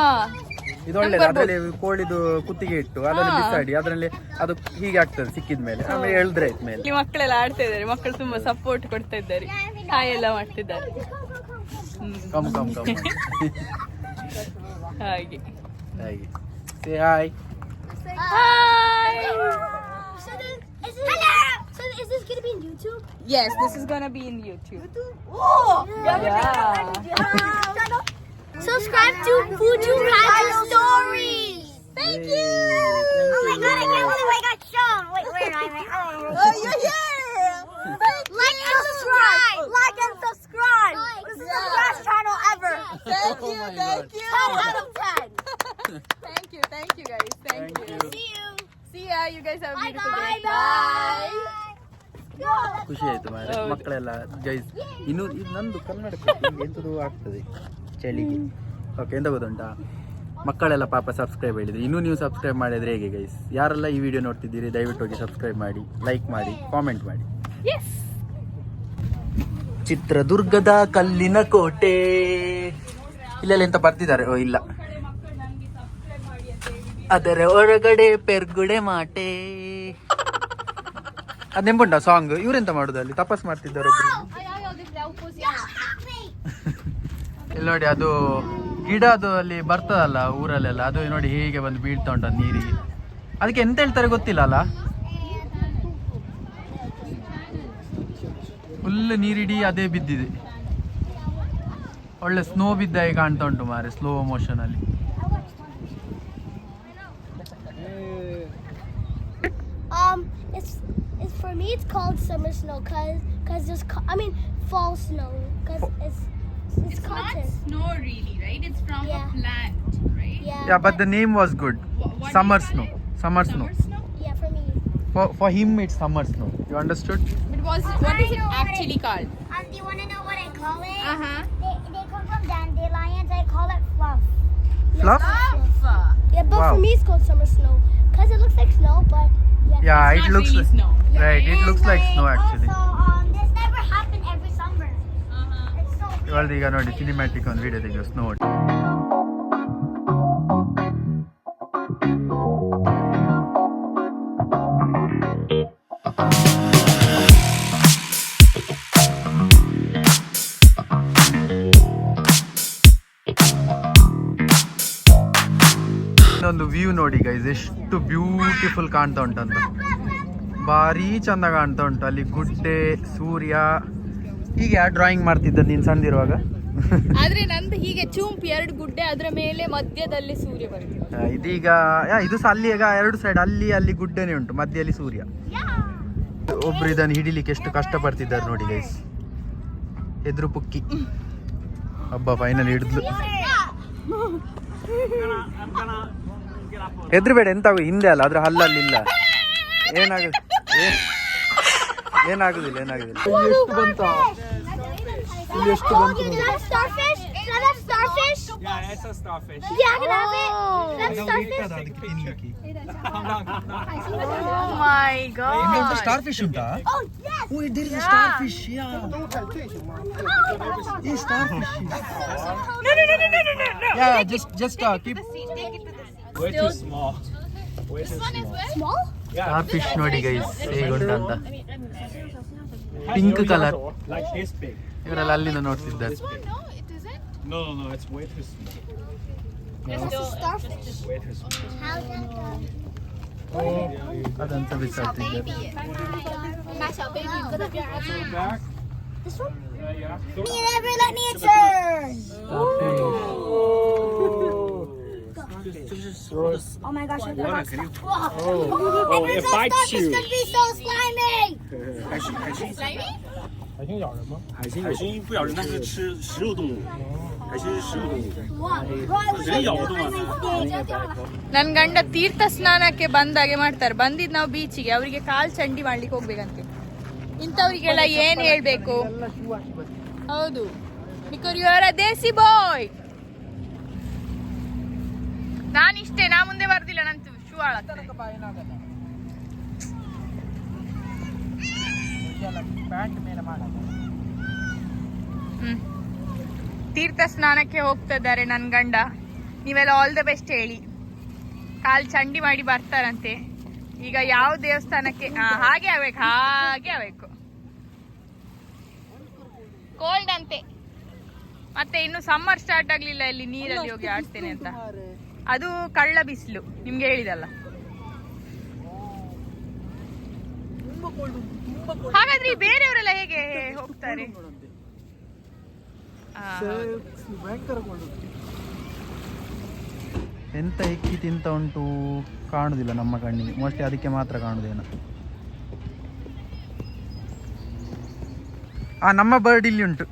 ಇದು ಒಳ್ಳೇದು. ಅದರಲ್ಲಿ ಕೋಳಿದು ಕುತ್ತಿಗೆ ಇಟ್ಟು ಅದರಲ್ಲಿ ಬಿಸಾಡಿ ಅದರಲ್ಲಿ ಅದು ಹೀಗೆ ಆಗ್ತದೆ ಸಿಕ್ಕಿದ ಮೇಲೆ ಆಮೇಲೆ ಎಳ್ದ್ರೆ ಆಯ್ತು ಮೇಲೆ. ಇಲ್ಲಿ ಮಕ್ಕಳೆಲ್ಲ ಆಡ್ತಾ ಇದ್ದಾರೆ ಮಕ್ಕಳು ತುಂಬಾ ಸಪೋರ್ಟ್ ಕೊಡ್ತಾ ಇದ್ದಾರೆ ಹಾಯ್ ಎಲ್ಲ ಮಾಡ್ತಿದ್ದಾರೆ ಕಮ್ ಹಾಗೆ ಹಾಗೆ say hi. So is this gonna be in YouTube? Yes, this is gonna be in YouTube. Subscribe to Fuju Kaiju Stories. Thank you. Oh my God! I can't believe I got shown. Wait, where am I? Oh, you're here. Like and subscribe. Like and subscribe. This is the best channel ever. Thank you. 10 out of 10. Thank you guys. Thank you. See you. See ya. You guys have a beautiful day. Bye. ಖುಷಿ ಆಯ್ತು ಮಾರೆ. ಹೌದು. ಮಕ್ಕಳೆಲ್ಲ guys ಇನ್ನು ಇದು ನಂದು ಕನ್ನಡ ಎಂತದು ಆಗ್ತದೆ ಚಳಿಗೆ. ಓಕೆ ಎಂತ ಗೊತ್ತುಂಟಾ ಮಕ್ಕಳೆಲ್ಲ ಪಾಪ ಸಬ್ಸ್ಕ್ರೈಬ್ ಹೇಳಿದ್ರು. ಇನ್ನೂ ನೀವು ಸಬ್ಸ್ಕ್ರೈಬ್ ಮಾಡಿದ್ರೆ ಹೇಗೆ ಗೈಸ್? ಯಾರೆಲ್ಲ ಈ ವಿಡಿಯೋ ನೋಡ್ತಿದ್ದೀರಿ ದಯವಿಟ್ಟು ಹೋಗಿ ಸಬ್ಸ್ಕ್ರೈಬ್ ಮಾಡಿ, ಲೈಕ್ ಮಾಡಿ, ಕಾಮೆಂಟ್ ಮಾಡಿ. Yes. ಚಿತ್ರದುರ್ಗದ ಕಲ್ಲಿನ ಕೋಟೆ ಇಲ್ಲೆಲ್ಲ ಎಂತ ಬರ್ತಿದ್ದಾರೆ? ಓ ಇಲ್ಲ, ಅದರ ಹೊರಗಡೆ ಪೆರ್ಗುಡೆ ಮಾಟೆ ಅದೆಂಬುಂಟ ಸಾಂಗ್. ಇವ್ರೆಂತ ಮಾಡುದು ಅಲ್ಲಿ? ತಪಸ್ ಮಾಡ್ತಿದ್ದಾರೆ ಇಲ್ಲಿ ನೋಡಿ. ಅದು ಗಿಡ ಅದು ಅಲ್ಲಿ ಬರ್ತದಲ್ಲ ಊರಲ್ಲೆಲ್ಲ, ಅದು ನೋಡಿ ಹೇಗೆ ಬಂದು ಬೀಳ್ತಾ ಉಂಟು ಅದು ನೀರಿಗೆ. ಅದಕ್ಕೆ ಎಂತ ಹೇಳ್ತಾರೆ ಗೊತ್ತಿಲ್ಲ ಅಲ್ಲ, ಫುಲ್ ನೀರಿಡೀ ಅದೇ ಬಿದ್ದಿದೆ. ಒಳ್ಳೆ ಸ್ನೋ ಬಿದ್ದಾಗೆ ಕಾಣ್ತಾ ಉಂಟು ಮಾರೆ, ಸ್ಲೋ ಮೋಷನ್ ಅಲ್ಲಿ. It's for me. It's called summer snow, cause there's fall snow, cause it's It's not cotton. snow really, right? It's from Yeah. a plant, right? Yeah, but the name was good. What Summer do you snow. call it? Summer snow. snow? Yeah, for me. For him, it's summer snow. You understood? But what is it actually called? Do you want to know what I call it? Uh-huh. They come from dandelions. I call it fluff. Fluff? Yeah, but Wow. for me it's called summer snow because it looks like snow, but Yeah, It's it not looks really like snow. right. It looks like snow actually. Also, this never happened every summer. Uh-huh. It's so weird. ಇವಾಗ ಈಗ ನೋಡಿ cinematic ಒಂದು video ತೆಗೆದು snow. ಇನ್ನೊಂದು view ನೋಡಿ guys, ಎಷ್ಟು beautiful ಕಾಣ್ತಾ ಉಂಟಂತ. ಭಾರಿ ಚಂದ ಕಾಣ್ತಾ ಉಂಟು. ಅಲ್ಲಿ ಗುಡ್ಡೆ, ಸೂರ್ಯ. ಹೀಗೆ ಡ್ರಾಯಿಂಗ್ ಮಾಡ್ತಿದ್ದ ನೀನು ಸಣ್ಣದಿರುವಾಗ? ಆದ್ರೆ ನಂದು ಹೀಗೆ ಚೂಂಪು 2 ಗುಡ್ಡೆ, ಅದರ ಮೇಲೆ ಮಧ್ಯದಲ್ಲಿ ಸೂರ್ಯ ಬರುತ್ತೆ. ಇದೀಗ ಇದು ಸಹ ಅಲ್ಲಿ ಈಗ 2 ಸೈಡ್ ಅಲ್ಲಿ ಗುಡ್ಡೆನೇ ಉಂಟು, ಮಧ್ಯದಲ್ಲಿ ಸೂರ್ಯ. ಒಬ್ರು ಇದನ್ನು ಹಿಡಿಲಿಕ್ಕೆ ಎಷ್ಟು ಕಷ್ಟ ಪಡ್ತಿದ್ದಾರೆ ನೋಡಿ ಗೈಸ್. ಎದುರು ಪುಕ್ಕಿ ಹಬ್ಬ ಫೈನಲ್ ಹಿಡಿದ್ಲು. ಹೆದ್ರಬೇಡ, ಎಂತಾಗು ಹಿಂದೆ ಅಲ್ಲ, ಅದ್ರ ಹಲ್ಲಲ್ಲಿ ಇಲ್ಲ. ಏನಾಗುದಿಲ್ಲ. ಎಷ್ಟು ಬಂತ? ಇಲ್ಲಿ ಎಷ್ಟು ಬಂತು? Is that a starfish? Is that a starfish? Yeah, that's a starfish. Yeah, I can have it. Is that a starfish? Calm down, calm down. Oh my god. Star fish ಉಂಟಾ? Oh, yes. Oh, there is a starfish. Yeah. Is starfish. Yeah, just keep. Way too small. Way too small. Small? Starfish ನೋಡಿ guys ಹೇಗೆ ಉಂಟಂತ. Pink colour. Like this big. ಇವರೆಲ್ಲ ಅಲ್ಲಿಂದ ನೋಡ್ತಿದ್ದಾರೆ. No, it isn't. No, it's way too small. It's a starfish. Way too small. How's that go? ಅದಂತ ಬಿಸಾಡ್ತಿದ್ದಾರೆ. Go back. This one? Yeah. You never let me turn. Oh my gosh, I got stuck. Oh, it bites you. It's gonna be so slimy. 海星不咬人，但是吃食肉动物。海星是食肉动物， 人咬不动啊。 ನನ್ ಗಂಡ ತೀರ್ಥ ಸ್ನಾನಕ್ಕೆ ಬಂದಾಗೆ ಮಾಡ್ತಾರೆ. ಬಂದಿದ್ ನಾವು ಬೀಚಿಗೆ, ಅವರಿಗೆ ಕಾಲ್ ಚಂಡಿ ಮಾಡ್ಲಿಕ್ಕೆ ಹೋಗ್ಬೇಕಂತೆ. ಇಂಥವ್ರಿಗೆಲ್ಲ ಏನ್ ಹೇಳ್ಬೇಕು? ಹೌದು, ಬಿಕಾಸ್ ಯು ಆರ್ ಅ ದೇಸಿ ಬಾಯ್. ನಾನಿಷ್ಟೇ, ನಾ ಮುಂದೆ ಬರ್ದಿಲ್ಲ, ನಂತು ಶೂ ಹಾಳಾಗ್ತದೆ. ತೀರ್ಥ ಸ್ನಾನಕ್ಕೆ ಹೋಗ್ತಿದ್ದಾರೆ ನನ್ ಗಂಡ. ನೀವೆಲ್ಲ ಆಲ್ ದ ಬೆಸ್ಟ್ ಹೇಳಿ. ಕಾಲ್ ಚಂಡಿ ಮಾಡಿ ಬರ್ತಾರಂತೆ. ಈಗ ಯಾವ ದೇವಸ್ಥಾನಕ್ಕೆ? ಹಾಗೆ ಆಗ್ಬೇಕು. ಕೋಲ್ಡ್ ಅಂತೆ. ಮತ್ತೆ ಇನ್ನು ಸಮ್ಮರ್ ಸ್ಟಾರ್ಟ್ ಆಗ್ಲಿಲ್ಲ, ಇಲ್ಲಿ ನೀರಲ್ಲಿ ಹೋಗಿ ಆಡ್ತೇನೆ ಅಂತ. ಅದು ಕಳ್ಳ ಬಿಸಿಲು, ನಿಮ್ಗೆ ಹೇಳಿದಲ್ಲ. ಹಾಗಾದ್ರೆ ಈ ಬೇರೆಯವರೆಲ್ಲ ಹೇಗೆ ಹೋಗ್ತಾರೆ? ಎಂತ ಇಕ್ಕಿ ತಿಂತ ಉಂಟು ಕಾಣುದಿಲ್ಲ ನಮ್ಮ ಕಣ್ಣಿಗೆ. ಮೋಸ್ಟ್ಲಿ ಅದಕ್ಕೆ ಮಾತ್ರ ಕಾಣುದೇನೋ. ನಮ್ಮ ಬರ್ಡ್ ಇಲ್ಲಿ ಉಂಟು.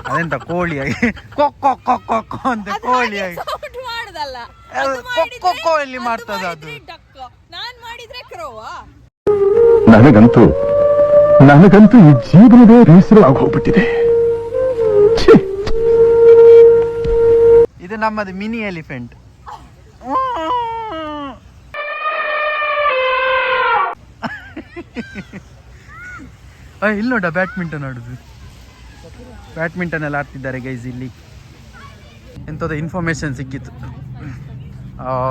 ಅದೆಂತ ಕೋಳಿಯಾಗಿ ಕೊಕ್ಕೊ ಅಂತ ಕೋಳಿಯಾಗಿ ಕೊಕ್ಕೊ ಇಲ್ಲಿ ಮಾಡ್ತದ ಅದು. ನಾನ್ ಮಾಡಿದ್ರೆ ಕ್ರೋವಾ? ನನಗಂತೂ ಈ ಜೀವನವೇ ಬೇಸರ ಆಗೋಗ್ಬಿಟ್ಟಿದೆ. ಇದು ನಮ್ಮದು ಮಿನಿ ಎಲಿಫೆಂಟ್. ಇಲ್ಲಿ ನೋಡ ಬ್ಯಾಡ್ಮಿಂಟನ್ ಆಡುದು. ಬ್ಯಾಡ್ಮಿಂಟನ್ ಎಲ್ಲ ಆಡ್ತಿದ್ದಾರೆ ಗೈಸ್ ಇಲ್ಲಿ. ಎಂಥದ್ದು ಇನ್ಫಾರ್ಮೇಶನ್ ಸಿಕ್ಕಿತ್ತು.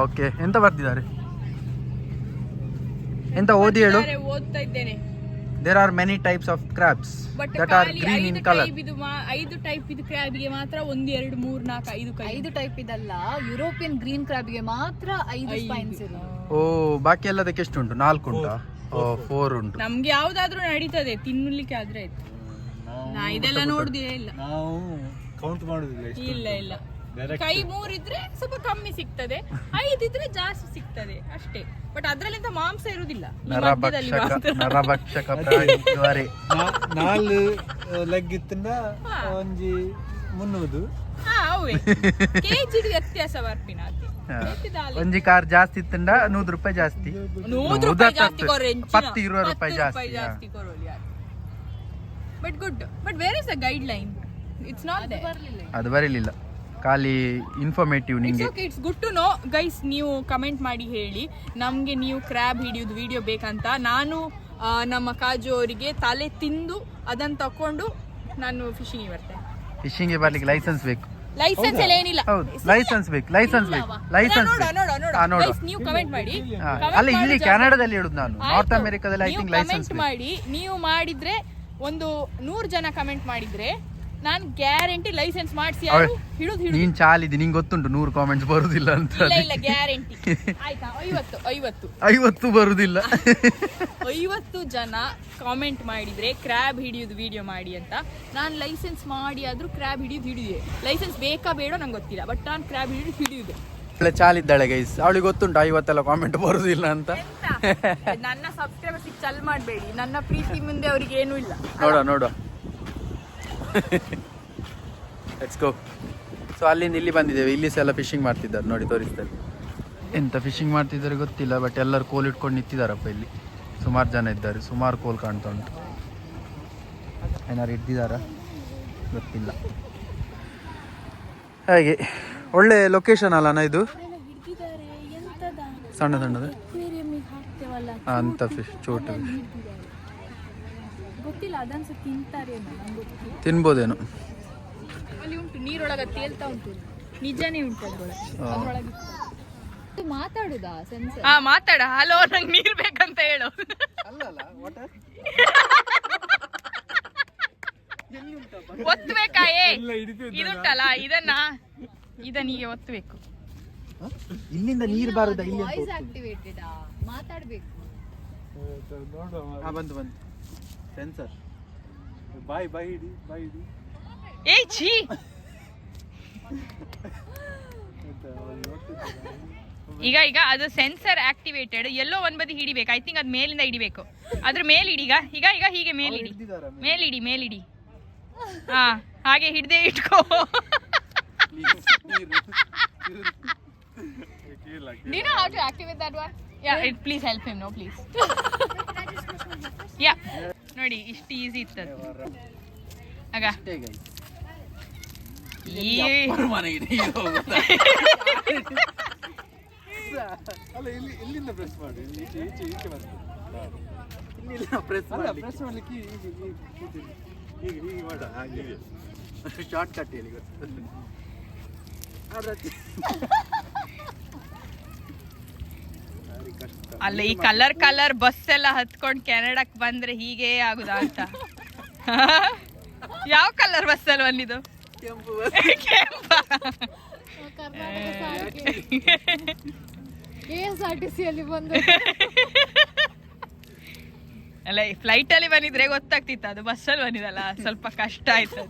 ಓಕೆ, ಎಂತ ಬರ್ತಿದ್ದಾರೆ? ಎಂತ ಓದಿ ಹೇಳು. ಓದ್ತಾ ಇದ್ದೇನೆ. There are many types of crabs that are green in color. 5 type ಇದು ಕ್ರ್ಯಾಬಿಗೆ ಮಾತ್ರ 1 2 3 4 5 ಕೈ. 5 ಟೈಪ್ ಇದಲ್ಲ, ಯುರೋಪಿಯನ್ ಗ್ರೀನ್ ಕ್ರಾಬ್ಗೆ ಮಾತ್ರ 5 ಸ್ಪೈನ್ಸ್ ಇದೆ. ಓ, ಬಾಕಿ ಎಲ್ಲದಕ್ಕೆ ಎಷ್ಟು ಉಂಟು? 4 ಉಂಟಾ? 4 ಉಂಟು. ನಮ್ಗೆ ಯಾವ್ದಾದ್ರೂ ನಡೀತದೆ, ತಿನ್ನುಲಿಕ್ಕೆ ಆದ್ರೆ ಆಯ್ತು. ನಾ ಇದೆಲ್ಲ ನೋಡುದೇ ಇಲ್ಲ. ನಾವು ಕೌಂಟ್ ಮಾಡುದಿಲ್ಲ. ಇಲ್ಲ ಕೈ 3 ಇದ್ರೆ ಸ್ವಲ್ಪ ಕಮ್ಮಿ ಸಿಗ್ತದೆ, 5 ಇದ್ರೆ ಜಾಸ್ತಿ ಸಿಗ್ತದೆ ಅಷ್ಟೇ. ಬಟ್ ಅದ್ರಲ್ಲಿಂದ ಮಾಂಸ ಇರುವುದಿಲ್ಲ. ನರಭಕ್ಷಕ ಪ್ರಾಣಿ ದ್ವಾರೆ. 4 ಲೆಗ್ ಇತ್ತಿಂದ ಒಂಜಿ 300 ಕೆಜಿ ವ್ಯತ್ಯಾಸ ಬರ್ಪಿನ ಒಂಜಿ ಕಾರ್ ಜಾಸ್ತಿ ಇತ್ತಂಡ 100 ರೂಪಾಯಿ ಜಾಸ್ತಿ, 100 ರೂಪಾಯಿ ಜಾಸ್ತಿ 10-20 ರೂಪಾಯಿ ಜಾಸ್ತಿ. But good. But where is the guideline? It's not there. ಅದು ಬರಲಿಲ್ಲ, ಖಾಲಿ ಇನ್ಫಾರ್ಮೇಟಿವ್. ನಿಮಗೆ it's good to know guys. ನೀವು ಕಮೆಂಟ್ ಮಾಡಿ ಹೇಳಿ ನಮ್ಗೆ ನೀವು ಕ್ರ್ಯಾಬ್ ಹಿಡಿಯೋದು ವಿಡಿಯೋ ಬೇಕಂತ. ನಾನು ನಮ್ಮ ಕಾಜು ಅವರಿಗೆ ತಲೆ ತಿಂದು ಅದನ್ನ ತಕೊಂಡು ನಾನು ಫಿಶಿಂಗ್ ಬರ್ತೇನೆ. ಫಿಶಿಂಗ್ ಬರ್ಲಿಕ್ಕೆ ಲೈಸೆನ್ಸ್ ಬೇಕು. ಲೈಸೆನ್ಸ್ ಎಲ್ಲ ಏನಿಲ್ಲ. ಹೌದು, ಲೈಸೆನ್ಸ್ ಬೇಕು. ನೀವು ಕಮೆಂಟ್ ಮಾಡಿ. ಅಲ್ಲ, ಇಲ್ಲಿ ಕೆನಡಾದಲ್ಲಿ ಹೇಳುದು ನಾನು, ನಾರ್ತ್ ಅಮೆರಿಕಾದಲ್ಲಿ ಐ ಥಿಂಕ್ ಲೈಸೆನ್ಸ್ ಮಾಡಿ. ನೀವು ಮಾಡಿದ್ರೆ ಒಂದು 100 ಜನ ಕಮೆಂಟ್ ಮಾಡಿದ್ರೆ ನಾನು ಗ್ಯಾರಂಟಿ ಲೈಸೆನ್ಸ್ ಮಾಡಿಸಿ ಹಿಡಿದು. ನೀನ್ ಚಾಲಿದಿ, ನಿಂಗೆ ಗೊತ್ತುಂಟು 100 ಕಾಮೆಂಟ್ಸ್ ಬರುದಿಲ್ಲ ಅಂತ. ಇಲ್ಲ ಗ್ಯಾರಂಟಿ ಆಯ್ತಾ? 50 ಬರುದಿಲ್ಲ. 50 ಜನ ಕಾಮೆಂಟ್ ಮಾಡಿದ್ರೆ ಕ್ರ್ಯಾಬ್ ಹಿಡಿಯೋದು ವಿಡಿಯೋ ಮಾಡಿ ಅಂತ, ನಾನು ಲೈಸೆನ್ಸ್ ಮಾಡಿ ಆದ್ರೂ ಕ್ರ್ಯಾಬ್ ಹಿಡಿಯುದೆ. ಲೈಸೆನ್ಸ್ ಬೇಕಾ ಬೇಡ ನಂಗೆ ಗೊತ್ತಿಲ್ಲ, ಬಟ್ ನಾನು ಕ್ರ್ಯಾಬ್ ಹಿಡಿಯುದೆ. ಒಳ್ಳೆ ಚಾಲಿದ್ದಾಳೆ ಗೈಸ್, ಅವಳಿಗೆ ಗೊತ್ತುಂಟು 50 ಕಾಮೆಂಟ್ ಬರುದಿಲ್ಲ ಅಂತ. ನನ್ನ ಸಬ್ಸ್ಕ್ರೈಬರ್ಸ್ ಚಲ್ ಮಾಡಬೇಡಿ, ನನ್ನ ಪ್ರೀತಿ ಮುಂದೆ ಅವ್ರಿಗೆ ಏನೂ ಇಲ್ಲ. ನೋಡುವ ಲೆಟ್ಸ್ ಗೋ. ಸೊ ಅಲ್ಲಿಂದ ಇಲ್ಲಿ ಬಂದಿದ್ದೇವೆ. ಇಲ್ಲಿ ಸಹ ಎಲ್ಲ ಫಿಶಿಂಗ್ ಮಾಡ್ತಿದ್ದಾರೆ ನೋಡಿ, ತೋರಿಸ್ತಾರೆ. ಎಂತ ಫಿಶಿಂಗ್ ಮಾಡ್ತಿದ್ದಾರೆ ಗೊತ್ತಿಲ್ಲ, ಬಟ್ ಎಲ್ಲರೂ ಕೋಲ್ ಇಟ್ಕೊಂಡು ನಿಂತಿದ್ದಾರಪ್ಪ. ಇಲ್ಲಿ ಸುಮಾರು ಜನ ಇದ್ದಾರೆ, ಸುಮಾರು ಕೋಲ್ ಕಾಣ್ತಾ ಉಂಟು. ಏನಾರು ಹಿಡ್ದಿದ್ದಾರ ಗೊತ್ತಿಲ್ಲ. ಹಾಗೆ ಒಳ್ಳೆ ಲೊಕೇಶನ್ ಅಲ್ಲ ಇದು, ಸಣ್ಣದು ಅಂತ ಫಿಶ್ ಚೋಟು ಗೊತ್ತಿಲ್ಲ, ಅದನ್ಸ ತಿಂತಾರೆ, ತಿನ್ಬೋದೇನೋ. ಅಲ್ಲಿ ಉಂಟು, ನೀರೊಳಗೆ ತೇಲ್ತಾ ಉಂಟು, ನಿಜನೇ ಉಂಟು ಅದ್ರೊಳಗೆ. ಮಾತಾಡುದಾ ಸೆನ್ಸರ್? ಮಾತಾಡ. ಹಲೋ, ನಂಗೆ ನೀರ್ ಬೇಕಂತ ಹೇಳು. ಒತ್ತಬೇಕಾಯೇ ಇದುಂಟಲ್ಲ, ಇದನ್ನೀಗೆ ಒತ್ತಬೇಕು. ಇಲ್ಲಿಂದ ನೀರು ಬಾರದ. ವಾಯ್ಸ್ ಆಕ್ಟಿವೇಟೆಡ್ ಮಾತಾಡ್ಬೇಕು. ಬಂತು ಸೆನ್ಸರ್. ಬಾಯ್ ಹಿಡಿ. ಏ ಛೀ, ಈಗ ಅದು ಸೆನ್ಸರ್ ಆಕ್ಟಿವೇಟೆಡ್. ಎಲ್ಲೋ ಒಂದ್ ಬದಿ ಹಿಡಿಬೇಕು. ಐ ಥಿಂಕ್ ಅದ್ ಮೇಲಿಂದ ಹಿಡಿಬೇಕು. ಅದ್ರ ಮೇಲೆ ಹಿಡಿ. ಈಗ ಹೀಗೆ ಮೇಲಿಡಿ. ಹಾ, ಹಾಗೆ ಹಿಡ್ದೆ ಇಟ್ಕೋ. Do you know how to activate that one? Yeah, please help him. No, please. Yeah. ನೋಡಿ, ಇಷ್ಟು ಈಸಿ ಇತ್ತದು. ಆಗ ಅಲ್ಲ, ಇಲ್ಲಿಂದ ಪ್ರೆಸ್ ಮಾಡಿ, ಈಚೆ ಪ್ರೆಸ್ ಮಾಡ್ಲಿಕ್ಕೆ ಹೀಗೆ ಮಾಡ. ಶಾರ್ಟ್ ಕಟ್ ಹೇಳಿ. ಅಲ್ಲ, ಈ ಕಲರ್ ಬಸ್ ಎಲ್ಲ ಹತ್ಕೊಂಡು ಕೆನಡಾಕ್ ಬಂದ್ರೆ ಹೀಗೆ ಆಗುದಾ ಅಂತ. ಯಾವ ಕಲರ್ ಬಸ್ ಅಲ್ಲಿ ಬಂದಿದ್ದು? KSRTC ಅಲ್ಲಿ ಬಂದು ಅಲ್ಲ, ಫ್ಲೈಟ್ ಅಲ್ಲಿ ಬಂದಿದ್ರೆ ಗೊತ್ತಾಗ್ತಿತ್ತು, ಅದು ಬಸ್ ಅಲ್ಲಿ ಬಂದಿದಲ್ಲ ಸ್ವಲ್ಪ ಕಷ್ಟ ಆಯ್ತು.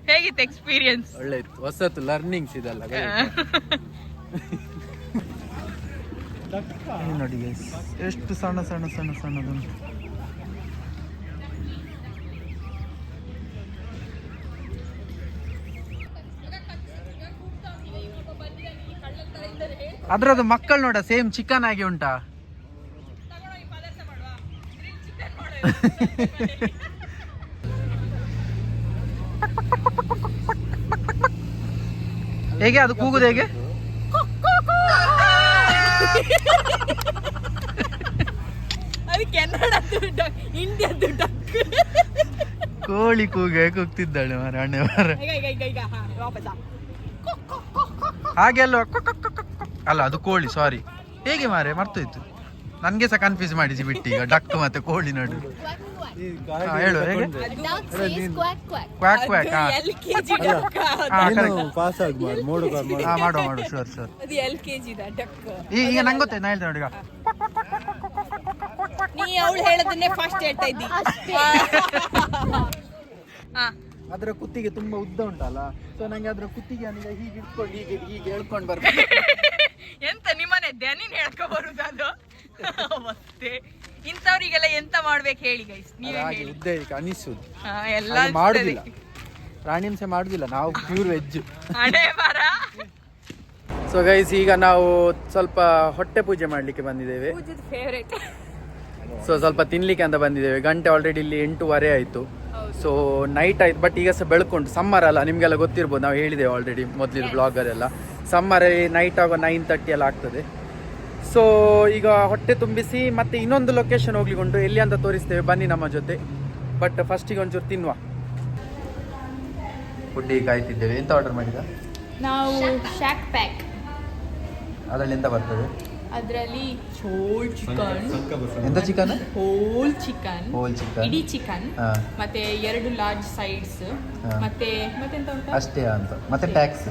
ಹೇಗಿತ್ತು ಎಕ್ಸ್ಪೀರಿಯನ್ಸ್? ಒಳ್ಳೆ ಇತ್ತು, ಹೊಸತು ಲರ್ನಿಂಗ್ಸ್ ಇದೆಲ್ಲ. ನೋಡಿ ಗೈಸ್, ಎಷ್ಟು ಸಣ್ಣದು. ಅದ್ರದ್ದು ಮಕ್ಕಳು ನೋಡ, ಸೇಮ್ ಚಿಕನ್ ಆಗಿ ಉಂಟಾ. ಹೇಗೆ ಅದು ಕೂಗುದು ಹೇಗೆ? ಅದು ಕೆನಡಾದ್ದು ಡಕ್, ಇಂಡಿಯಾದ್ದು ಡಕ್. ಕೋಳಿ ಕೂಗ್ತಿದ್ದಾಳೆ ಮಾರ ಅಣ್ಣೆ ಮಾರ. ಹಾಗೆ ಅಲ್ಲ, ಅದು ಕೋಳಿ. ಸಾರಿ, ಹೇಗೆ ಮಾರೆ ಮರ್ತೋಯ್ತು. ನನ್ಗೆ ಸಹ ಕನ್ಫ್ಯೂಸ್ ಮಾಡಿಸಿ ಬಿಟ್ಟು ಈಗ ಡಕ್ ಮತ್ತೆ ಕೋಳಿ ನಡು. ಹೇಳು ಹೇಗೆ? ಕ್ವಾಕ್. ಮಾಡುವ ಶೋರ್. ಈಗ ನಂಗೆ ಗೊತ್ತಾಯ್ತು, ನಾ ಹೇಳ್ತೇನೆ ನೋಡಿ. ಈಗ ನೀ ಅವಳು ಹೇಳೋದನ್ನೇ ಫಸ್ಟ್ ಹೇಳ್ತಾ ಇದ್ದಿ. ಅದರ ಕುತ್ತಿಗೆ ತುಂಬಾ ಉದ್ದ ಉಂಟಲ್ಲ, ಸೊ ನಂಗೆ ಅದರ ಕುತ್ತಿಗೆ ನನಗೆ ಹೀಗೆ ಇಟ್ಕೊಂಡು ಹೀಗೆ ಹೇಳ್ಕೊಂಡು ಬರ್ಬೇಕು. ಎಂತ ನಿಮ್ಮನೆ ದನಿನ್ ಹೇಳ್ಕೊ ಬರುದು ಅದು ಮತ್ತೆ ಇಂಥವ್ರಿಗೆಲ್ಲ ಎಂತ ಮಾಡ್ಬೇಕು ಹೇಳಿ ಗೈಸ್, ನೀವೇ ಹಾಗೆ ಹೇಳಿ. ಉದ್ದ ಇದಕ್ಕೆ ಅನಿಸುದು ಎಲ್ಲ ಹಾಗೆ ಮಾಡುದಿಲ್ಲ, ಪ್ರಾಣಿಹಿಂಸೆ ಮಾಡುದಿಲ್ಲ, ನಾವು ಪ್ಯೂರ್ ವೆಜ್. ಹಣೆ ಬರ. ಸೊ ಗೈಸ್, ಈಗ ನಾವು ಸ್ವಲ್ಪ ಹೊಟ್ಟೆ ಪೂಜೆ ಮಾಡಲಿಕ್ಕೆ ಬಂದಿದ್ದೇವೆ. ಫೇವ್ರೇಟ್. ಸೊ ಸ್ವಲ್ಪ ತಿನ್ಲಿಕ್ಕೆ ಅಂತ ಬಂದಿದ್ದೇವೆ. ಗಂಟೆ ಆಲ್ರೆಡಿ ಇಲ್ಲಿ 8:30 ಆಯಿತು. ಸೊ ನೈಟ್ ಆಯ್ತು, ಬಟ್ ಈಗ ಸಹ ಬೆಳ್ಕೊಂಡು ಸಮ್ಮರ್ ಅಲ್ಲ, ನಿಮಗೆಲ್ಲ ಗೊತ್ತಿರ್ಬೋದು, ನಾವು ಹೇಳಿದ್ದೇವೆ ಆಲ್ರೆಡಿ ಮೊದಲಿನ ಬ್ಲಾಗರೆಲ್ಲ. ಸಮ್ಮರ್ ನೈಟ್ ಆಗೋ 9:30 ಎಲ್ಲ ಆಗ್ತದೆ. ಸೊ ಈಗ ಹೊಟ್ಟೆ ತುಂಬಿಸಿ ಮತ್ತೆ ಇನ್ನೊಂದು ಲೊಕೇಶನ್ ಹೋಗ್ಲಿಕ್ಕೆ ಉಂಟು, ಎಲ್ಲಿ ಅಂತ ತೋರಿಸ್ತೇವೆ, ಬನ್ನಿ ನಮ್ಮ ಜೊತೆ. ಬಟ್ ಫಸ್ಟಿಗೆ ಒಂಚೂರು ತಿನ್ನುವ. ಫುಡ್ಡಿಗೆ ಕಾಯ್ತಿದ್ದೇವೆ. ಎಂತ ಆರ್ಡರ್ ಮಾಡಿದ ನಾವು ಶಾಕ್ ಪ್ಯಾಕ್, ಅದರಲ್ಲಿ ಎಂತ ಬರ್ತದೆ? ಅದರಲ್ಲಿ ಚೋಲ್ ಚಿಕನ್, ಎಂತ ಚಿಕನ್? ಹೋಲ್ ಚಿಕನ್, ಇಡೀ ಚಿಕನ್, ಹಾ. ಮತ್ತೆ 2 ಲಾರ್ಜ್ ಸೈಡ್ಸ್, ಹಾ. ಮತ್ತೆಂತ ಉಂಟು ಅಷ್ಟೇ ಅಂತ, ಮತ್ತೆ ಟ್ಯಾಕ್ಸ್.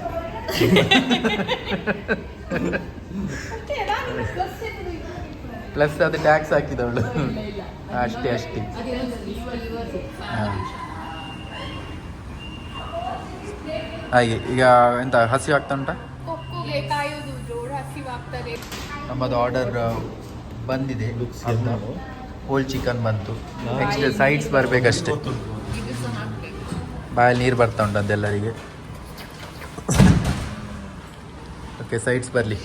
ಪ್ಲಸ್ ಅದು ಟ್ಯಾಕ್ಸ್ ಹಾಕಿದವಳು. ಅಷ್ಟೇ ಹಾಗೆ. ಈಗ ಎಂತ ಹಸಿವು ಆಗ್ತಾ ಉಂಟಾ? ಕೊಕ್ಕುಗೆ ಕಾಯೋದು ಜೋರು ಹಸಿವಾಗ್ತದೆ. ನಮ್ಮದು ಆರ್ಡರ್ ಬಂದಿದೆ, ಹೋಲ್ ಚಿಕನ್ ಬಂತು. ನೆಕ್ಸ್ಟ್ ಸೈಡ್ಸ್ ಬರಬೇಕಷ್ಟೇ. ಬಾಯಲ್ಲಿ ನೀರು ಬರ್ತಾ ಉಂಟು ಅದೆಲ್ಲರಿಗೆ. ಓಕೆ, ಸೈಡ್ಸ್ ಬರಲಿ.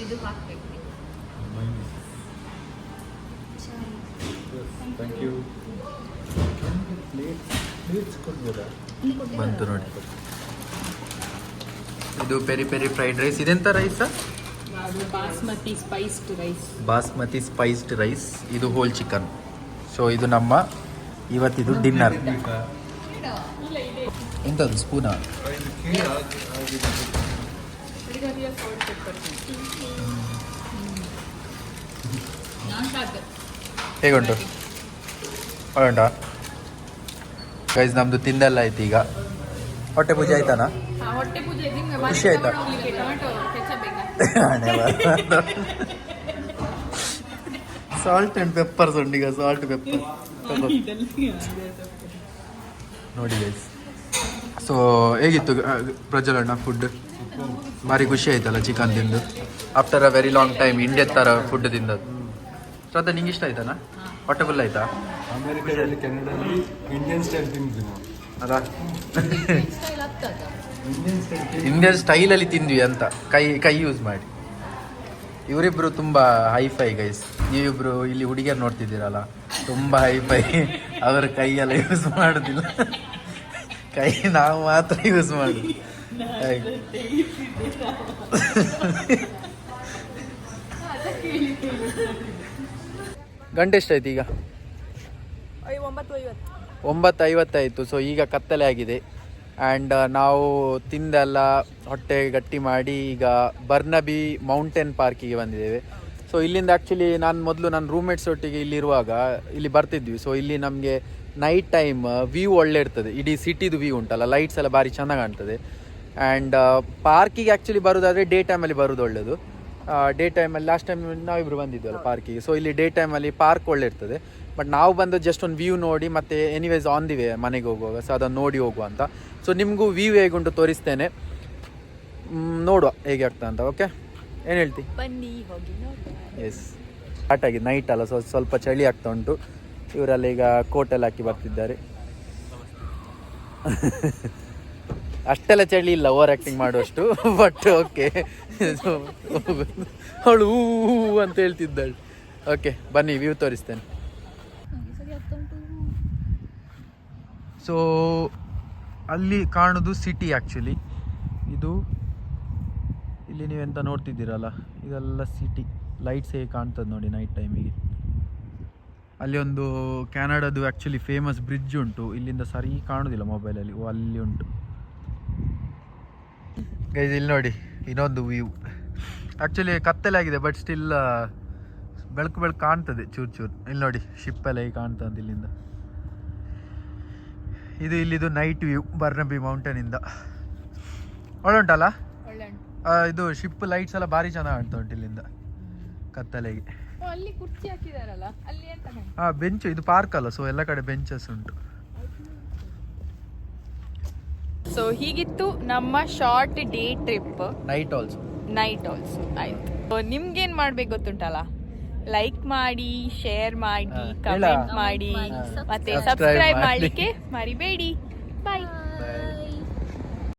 ಬಂತು ನೋಡಿ, ಇದು ಪೆರಿ ಪೆರಿ ಫ್ರೈಡ್ ರೈಸ್. ಇದೆಂತ rice? Basmati spiced rice. Basmati spiced rice. ಇದು ಹೋಲ್ ಚಿಕನ್. ಸೊ ಇದು ನಮ್ಮ ಇವತ್ತಿದು ಡಿನ್ನರ್. ಎಂಥದ್ದು ಸ್ಪೂನ? ಹೇಗುಂಟು? ಒಳ್ಳುಂಟಾ ಗೈಸ್? ನಮ್ದು ತಿಂದೆಲ್ಲ ಆಯ್ತು. ಈಗ ಹೊಟ್ಟೆ ಪೂಜೆ ಆಯ್ತಾನಾ? ಹೊಟ್ಟೆ ಪೂಜೆ ಖುಷಿ ಆಯ್ತಾ? ಸಾಲ್ಟ್ ಅಂಡ್ ಪೆಪ್ಪರ್ಸ್ ಉಂಟು ಈಗ. ಸಾಲ್ಟ್ ಪೆಪ್ಪರ್ ನೋಡಿ ಗೈಸ್. ಸೊ ಹೇಗಿತ್ತು ಪ್ರಜ್ವಲಣ್ಣ ಫುಡ್? ಭಾರಿ ಖುಷಿ ಆಯ್ತಲ್ಲ ಚಿಕನ್ ತಿಂದು, after a very long time. India ಥರ ಫುಡ್ ತಿಂದದ್ದು. ಶ್ರದ್ಧಾ, ನಿಂಗೆ ಇಷ್ಟ ಆಯ್ತಾನಾ? ಹೊಟ್ಟೆ ಫುಲ್ ಆಯ್ತಾ? ಅಮೆರಿಕಾದಲ್ಲಿ ಕೆನಡಾದಲ್ಲಿ ಇಂಡಿಯನ್ ಸ್ಟೈಲ್ ತಿಂದಿದ್ವಿ ನಾವು. ಅಲ್ಲ, ಇಂಡಿಯನ್ ಸ್ಟೈಲಲ್ಲಿ ತಿಂದ್ವಿ ಅಂತ, ಕೈ ಯೂಸ್ ಮಾಡಿ. ಇವರಿಬ್ರು ತುಂಬಾ ಹೈಫೈ ಗೈಸ್. ನೀವಿಬ್ರು ಇಲ್ಲಿ ಹುಡುಗಿಯರು ನೋಡ್ತಿದ್ದೀರಲ್ಲ, ತುಂಬಾ ಹೈಫೈ. ಅವರ ಕೈಯೆಲ್ಲ ಯೂಸ್ ಮಾಡೋದಿಲ್ಲ, ಕೈ ನಾವು ಮಾತ್ರ ಯೂಸ್ ಮಾಡೋದು. ಗಂಟೆ ಎಷ್ಟಾಯ್ತು ಈಗ? 9:50 ಆಯಿತು. ಸೊ ಈಗ ಕತ್ತಲೆ ಆಗಿದೆ. ಆ್ಯಂಡ್ ನಾವು ತಿಂದೆಲ್ಲ ಹೊಟ್ಟೆ ಗಟ್ಟಿ ಮಾಡಿ ಈಗ ಬರ್ನಬಿ ಮೌಂಟೇನ್ ಪಾರ್ಕಿಗೆ ಬಂದಿದ್ದೇವೆ. ಸೊ ಇಲ್ಲಿಂದ ಆ್ಯಕ್ಚುಲಿ ನಾನು ಮೊದಲು ನನ್ನ ರೂಮ್ಮೇಟ್ಸ್ ಒಟ್ಟಿಗೆ ಇಲ್ಲಿರುವಾಗ ಇಲ್ಲಿ ಬರ್ತಿದ್ವಿ. ಸೊ ಇಲ್ಲಿ ನಮಗೆ ನೈಟ್ ಟೈಮ್ ವ್ಯೂ ಒಳ್ಳೆ ಇರ್ತದೆ. ಇಡೀ ಸಿಟಿದು ವ್ಯೂ ಉಂಟಲ್ಲ, ಲೈಟ್ಸ್ ಎಲ್ಲ ಭಾರಿ ಚೆನ್ನಾಗಿ ಕಾಣ್ತದೆ. ಆ್ಯಂಡ್ ಪಾರ್ಕಿಗೆ ಆ್ಯಕ್ಚುಲಿ ಬರೋದಾದರೆ ಡೇ ಟೈಮಲ್ಲಿ ಬರೋದು ಒಳ್ಳೆಯದು. ಡೇ ಟೈಮಲ್ಲಿ ಲಾಸ್ಟ್ ಟೈಮ್ ನಾವಿಬ್ಬರು ಬಂದಿದ್ವಲ್ಲ ಪಾರ್ಕಿಗೆ. ಸೊ ಇಲ್ಲಿ ಡೇ ಟೈಮಲ್ಲಿ ಪಾರ್ಕ್ ಒಳ್ಳೆ ಇರ್ತದೆ. ಬಟ್ ನಾವು ಬಂದು ಜಸ್ಟ್ ಒಂದು ವ್ಯೂ ನೋಡಿ ಮತ್ತೆ ಎನಿವೇಸ್ ಆನ್ ದಿ ವೇ ಮನೆಗೆ ಹೋಗುವಾಗ, ಸೊ ಅದನ್ನು ನೋಡಿ ಹೋಗುವ ಅಂತ. ಸೊ ನಿಮಗೂ ವ್ಯೂ ಹೇಗುಂಟು ತೋರಿಸ್ತೇನೆ, ನೋಡುವ ಹೇಗೆ ಆಗ್ತಾ ಅಂತ. ಓಕೆ, ಏನು ಹೇಳ್ತಿ? ಬನ್ನಿ ಹೋಗಿ ನೋಡಿ. ಎಸ್, ಸ್ಟಾರ್ಟ್ ಆಗಿದೆ. ನೈಟ್ ಅಲ್ಲ, ಸ್ವಲ್ಪ ಚಳಿ ಆಗ್ತಾ ಉಂಟು. ಇವರೆಲ್ಲ ಈಗ ಕೋಟೆಲ್ಲ ಹಾಕಿ ಬರ್ತಿದ್ದಾರೆ. ಅಷ್ಟೆಲ್ಲ ಚಳಿ ಇಲ್ಲ, ಓವರ್ ಆ್ಯಕ್ಟಿಂಗ್ ಮಾಡುವಷ್ಟು. ಬಟ್ ಓಕೆ, ಅವಳು ಅಂತ ಹೇಳ್ತಿದ್ದಾಳೆ. ಓಕೆ, ಬನ್ನಿ ವ್ಯೂ ತೋರಿಸ್ತೇನೆ. ಸೊ ಅಲ್ಲಿ ಕಾಣೋದು ಸಿಟಿ ಆ್ಯಕ್ಚುಲಿ. ಇದು ಇಲ್ಲಿ ನೀವೆಂತ ನೋಡ್ತಿದ್ದೀರಲ್ಲ, ಇದೆಲ್ಲ ಸಿಟಿ. ಲೈಟ್ಸ್ ಹೇಗೆ ಕಾಣ್ತದೆ ನೋಡಿ ನೈಟ್ ಟೈಮಿಗೆ. ಅಲ್ಲಿ ಒಂದು ಕ್ಯಾನಡಾದು ಆ್ಯಕ್ಚುಲಿ ಫೇಮಸ್ ಬ್ರಿಡ್ಜ್ ಉಂಟು. ಇಲ್ಲಿಂದ ಸರಿ ಕಾಣೋದಿಲ್ಲ ಮೊಬೈಲಲ್ಲಿ. ಅಲ್ಲಿ ಉಂಟು ಗೈಸ್, ಇಲ್ಲಿ ನೋಡಿ ಇನ್ನೊಂದು ವ್ಯೂ. ಆ್ಯಕ್ಚುಲಿ ಕತ್ತಲೆ ಆಗಿದೆ, ಬಟ್ ಸ್ಟಿಲ್ ಬೆಳಕು ಕಾಣ್ತದೆ ಚೂರು ಚೂರು. ಇಲ್ಲಿ ನೋಡಿ ಶಿಪ್ ಎಲ್ಲ ಹೇಗೆ ಕಾಣ್ತದೆ ಇಲ್ಲಿಂದ. ಇದು ಇಲ್ಲಿದು ನೈಟ್ ವ್ಯೂ ಬರ್ನಬಿ ಮೌಂಟೇನಿಂದ. ಒಳ್ಳೆ ಉಂಟಲ್ಲ ಇದು ಶಿಪ್. ಲೈಟ್ಸ್ ಎಲ್ಲ ಭಾರಿ ಚೆನ್ನಾಗಿ ಕಾಣ್ತಾ ಉಂಟು ಇಲ್ಲಿಂದ ಕತ್ತಲೆಗೆ. ಅಲ್ಲಿ ಕುರ್ಚಿ ಹಾಕಿದಾರಲ್ಲ, ಅಲ್ಲಿ ಎಂತ? ಬೆಂಚು. ಇದು ಪಾರ್ಕ್ ಅಲ್ಲ, ಸೊ ಎಲ್ಲ ಕಡೆ ಬೆಂಚಸ್ ಉಂಟು. ಸೊ ಹೀಗಿತ್ತು ನಮ್ಮ short day trip, night also. Night also. ಆಯ್ತು, ನಿಮ್ಗೇನ್ ಮಾಡ್ಬೇಕು ಗೊತ್ತುಂಟಲ್ಲ, ಲೈಕ್ ಮಾಡಿ, ಶೇರ್ ಮಾಡಿ, ಕಮೆಂಟ್ ಮಾಡಿ, ಮತ್ತೆ Subscribe ಸಬ್ಸ್ಕ್ರೈಬ್ ಮಾಡಿ. ಮಾಡ್ಲಿಕ್ಕೆ ಮರಿಬೇಡಿ. ಬಾಯ್.